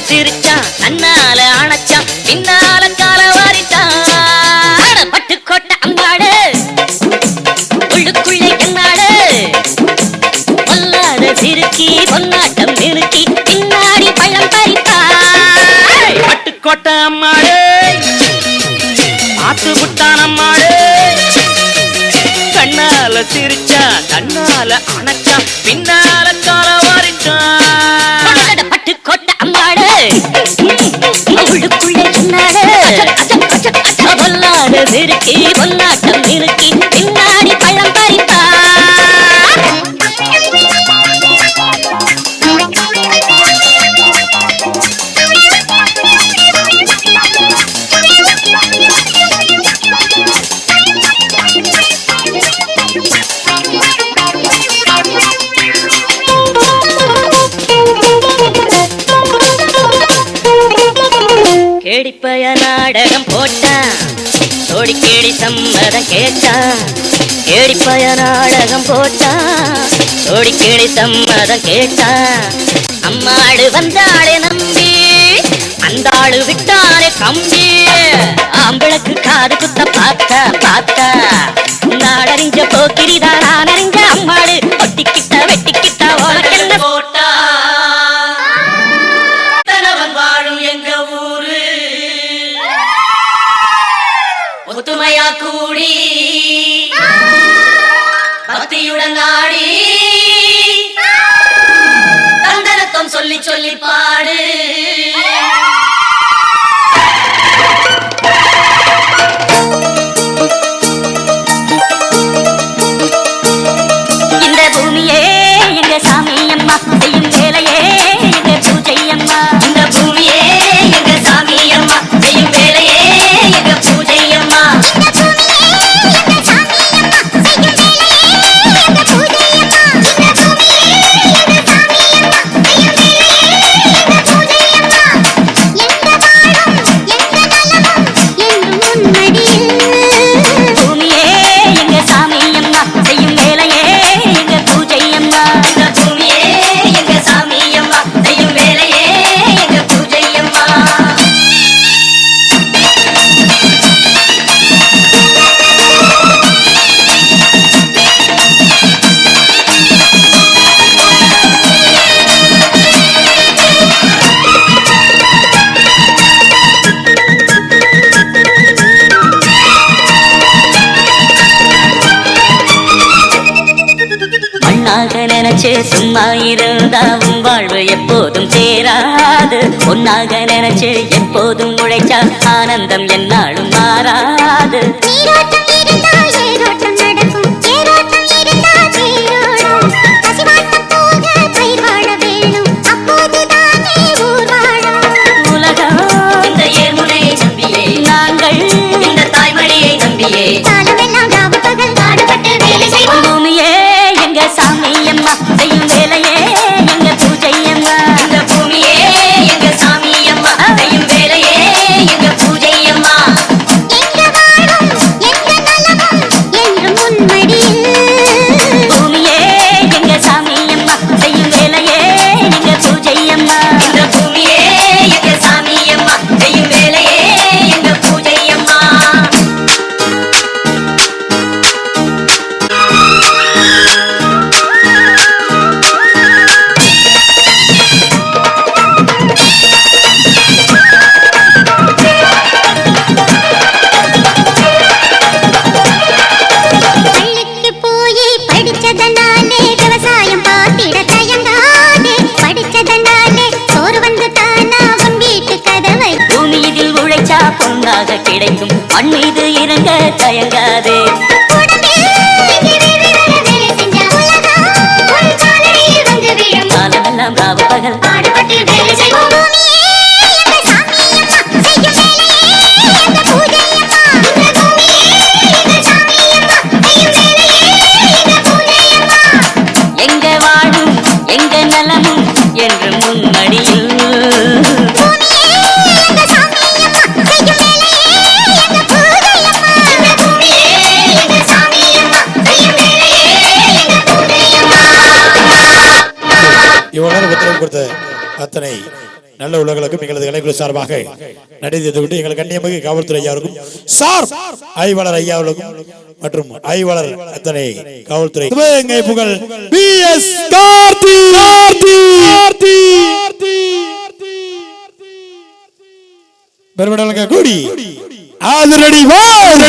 சிரிச்சான் தன்னால அணைச்சான் பின்னால கால வாரிட்டான் பட்டுக்கோட்டை அம்மாடு உள்ளுக்குள்ளே என்னாடு பொல்லாத சிறுக்கி பொன்னாட்டம் நிறுக்கி பின்னாடி பழம் பறித்தாள் பட்டுக்கோட்டை அம்மாடு ஆத்து புட்டான் அம்மாடு கண்ணால சிரிச்சான் தன்னால அணைச்சான் பின்னால கால வாரிட்டான் பட்டுக்கோட்டை அம்மாடு உள்ளுக்குள்ளே என்னாடு பொல்லாத சிறுக்கி பொன்னாட்டம் நிறுக்கி பின்னாடி பழம் பறித்தாள் கேடிப்பய நாடகம் போட்டான் சோடி கேடி சம்மதம் கேட்டான் கேடிப்பய நாடகம் போட்டான் சோடி கேடி சம்மதம் கேட்டான் அம்மாடு வந்தாளே நம்பி அந்த ஆளு விட்டானே கம்பி ஆம்பிளக்கு காது குத்த பார்த்தா பார்த்தா நாடறிஞ்ச போக்கிரிதான் நான் அறிஞ்ச அம்மாடு ஒட்டிக்கிட்ட வெட்டிக்கிட்ட உனக்கென்ன போட்டா வாழும் எங்க ஊரு ஒத்துமையா கூடி பக்தியுடன் ஆடி தந்தனத்தம் சொல்லி சொல்லி பாடு இந்த பூமியே எங்க சாமி அம்மா செய்யும் வேலையே எங்க பூஜை அம்மா இந்த பூமியே எங்க சாமி அம்மா செய்யும் வேலையே எங்க பூஜை அம்மா நினைச்சு சும்மா இருந்தா உன் வாழ்வு எப்போதும் சேராது பொன்னாக நினைச்சு எப்போதும் உழைச்சா ஆனந்தம் என்னாலும் மாறாது உலகம் இந்த ஏர்முனையை நம்பியே நாங்கள் இந்த தாய்மொழியை நம்பியே பூமியே எங்க சாமி அம்மா செய்யும் வேலையே எங்க பூஜை அம்மா இந்த பூமியே எங்க சாமி அம்மா செய்யும் வேலையே எங்க பூஜை அம்மா பூமியே எங்க சாமி அம்மா செய்யும் வேலையே எங்க பூஜை அம்மா இந்த பூமியே எங்க சாமி அம்மா செய்யும் வேலையே எங்க பூஜை அம்மா பொன்னாக கிடைக்கும் மண் மீது இறங்க தயங்காதே காலமெல்லாம் ராவு பகல் பாடுபட்டு வேலை செய்வோம் எங்க வாழும் எங்க நலமும் என்று முன்னடியில் இவ்வளவு நேரம் உத்தரவு கொடுத்த அத்தனை நல்ல உள்ளங்களுக்கும் எங்களது கலைக்குழு சார்பாக நடைபெற்று விட்டு எங்கள் கண்ணியமிகு காவல்துறை ஐயாவுக்கும் சார் ஆய்வாளர் ஐயாவுக்கும் மற்றும் ஆய்வாளர் அத்தனை காவல்துறை புகழ் பிஎஸ் கார்த்தி பெருமடலங்க கூடி ஆல்ரெடி வால்